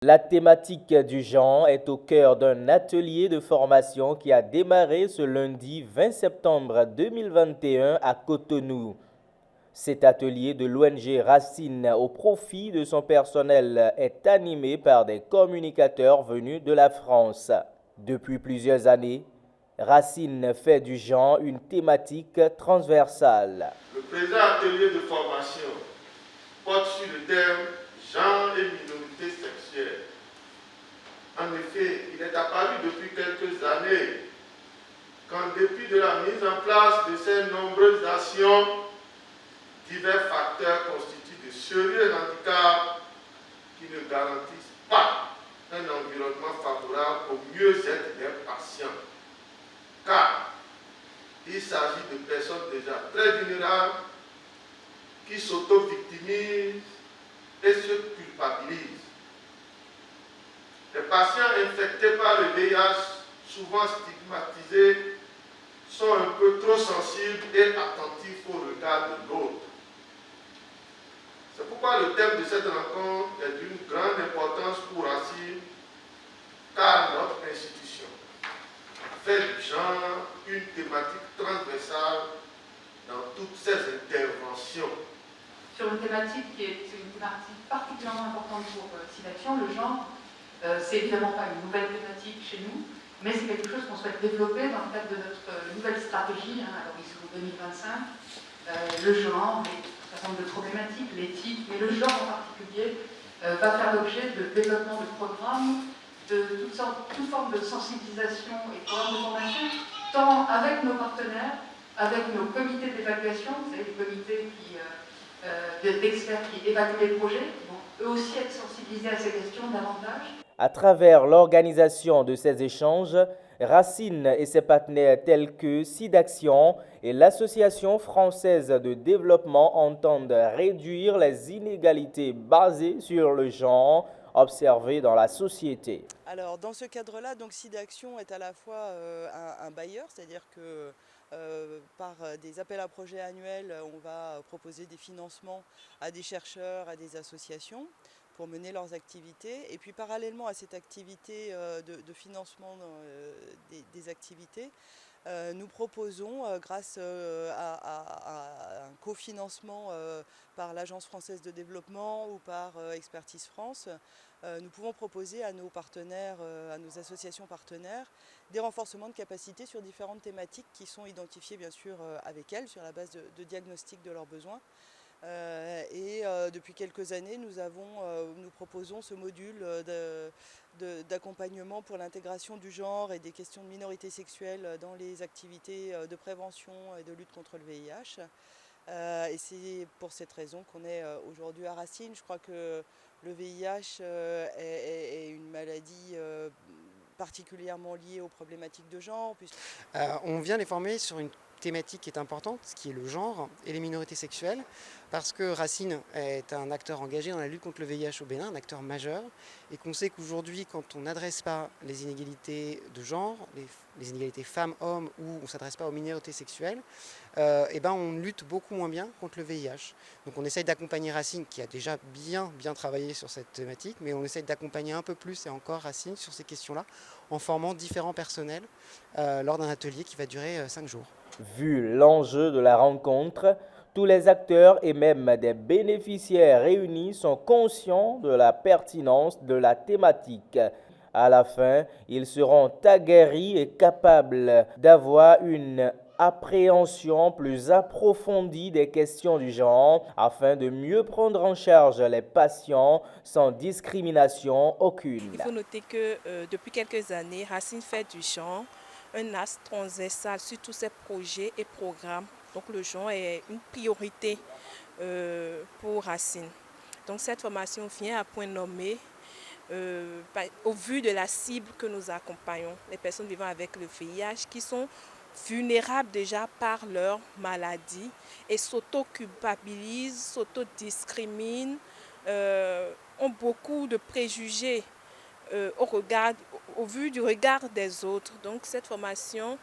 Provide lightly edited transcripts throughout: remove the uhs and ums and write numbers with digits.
La thématique du genre est au cœur d'un atelier de formation qui a démarré ce lundi 20 septembre 2021 à Cotonou. Cet atelier de l'ONG Racine au profit de son personnel est animé par des communicateurs venus de la France. Depuis plusieurs années, Racine fait du genre une thématique transversale. Le présent atelier de formation porte sur le thème genre et minorité sexuelle. En effet, il est apparu depuis quelques années qu'en dépit de la mise en place de ces nombreuses actions, divers facteurs constituent de sérieux handicaps qui ne garantissent pas un environnement favorable au mieux-être des patients. Car il s'agit de personnes déjà très vulnérables qui s'auto-victimisent et se culpabilisent. Les patients infectés par le VIH, souvent stigmatisés, sont un peu trop sensibles et attentifs au regard de l'autre. C'est pourquoi le thème de cette rencontre est d'une grande importance pour Racine, car notre institution fait du genre une thématique transversale dans toutes ses interventions. Sur une thématique qui est une thématique particulièrement importante pour SIDAction, le genre, c'est évidemment pas une nouvelle thématique chez nous, mais c'est quelque chose qu'on souhaite développer dans le cadre de notre nouvelle stratégie, à l'horizon 2025. Le genre, un certain nombre de problématiques, l'éthique, mais le genre en particulier va faire l'objet de développement de programmes, de toute forme de sensibilisation et programmes de formation, tant avec nos partenaires, avec nos comités d'évaluation, vous savez, les comités d'experts qui évaluent les projets, qui vont eux aussi être sensibilisés à ces questions davantage. À travers l'organisation de ces échanges, Racine et ses partenaires tels que SIDAction et l'Association française de développement entendent réduire les inégalités basées sur le genre observées dans la société. Alors dans ce cadre-là, donc SIDAction est à la fois un bailleur, c'est-à-dire que par des appels à projets annuels, on va proposer des financements à des chercheurs, à des associations pour mener leurs activités. Et puis parallèlement à cette activité de financement des activités, nous proposons, grâce à un cofinancement par l'Agence française de développement ou par Expertise France, nous pouvons proposer à nos partenaires, à nos associations partenaires, des renforcements de capacités sur différentes thématiques qui sont identifiées bien sûr avec elles sur la base de diagnostic de leurs besoins. Depuis quelques années, nous proposons ce module d'accompagnement pour l'intégration du genre et des questions de minorité sexuelle dans les activités de prévention et de lutte contre le VIH. Et c'est pour cette raison qu'on est aujourd'hui à Racine. Je crois que le VIH est une maladie particulièrement liée aux problématiques de genre. On vient les former sur une thématique qui est importante, qui est le genre et les minorités sexuelles, parce que Racine est un acteur engagé dans la lutte contre le VIH au Bénin, un acteur majeur, et qu'on sait qu'aujourd'hui, quand on n'adresse pas les inégalités de genre, les inégalités femmes-hommes, ou on ne s'adresse pas aux minorités sexuelles, on lutte beaucoup moins bien contre le VIH. Donc on essaye d'accompagner Racine, qui a déjà bien travaillé sur cette thématique, mais on essaye d'accompagner un peu plus et encore Racine sur ces questions-là, en formant différents personnels lors d'un atelier qui va durer 5 jours. Vu l'enjeu de la rencontre, tous les acteurs et même des bénéficiaires réunis sont conscients de la pertinence de la thématique. À la fin, ils seront aguerris et capables d'avoir une appréhension plus approfondie des questions du genre afin de mieux prendre en charge les patients sans discrimination aucune. Il faut noter que depuis quelques années, Racine fait du genre un axe transversal sur tous ses projets et programmes. Donc le genre est une priorité pour Racine. Donc cette formation vient à point nommé au vu de la cible que nous accompagnons, les personnes vivant avec le VIH qui sont vulnérables déjà par leur maladie et s'auto-culpabilisent, s'auto-discriminent, ont beaucoup de préjugés au vu du regard des autres. Donc cette formation,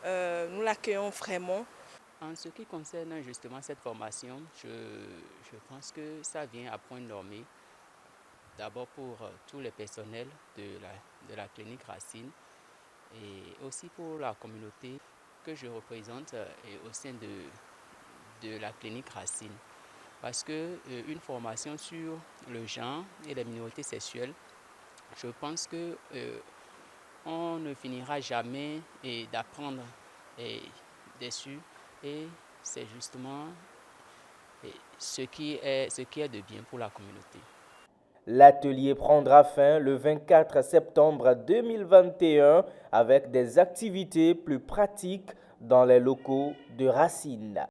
nous l'accueillons vraiment. En ce qui concerne justement cette formation, je pense que ça vient à point nommé d'abord pour tous les personnels de la clinique Racine et aussi pour la communauté que je représente et au sein de la clinique Racine. Parce qu'une formation sur le genre et les minorités sexuelles, je pense que on ne finira jamais d'apprendre dessus et c'est justement ce qui est de bien pour la communauté. L'atelier prendra fin le 24 septembre 2021 avec des activités plus pratiques dans les locaux de Racine.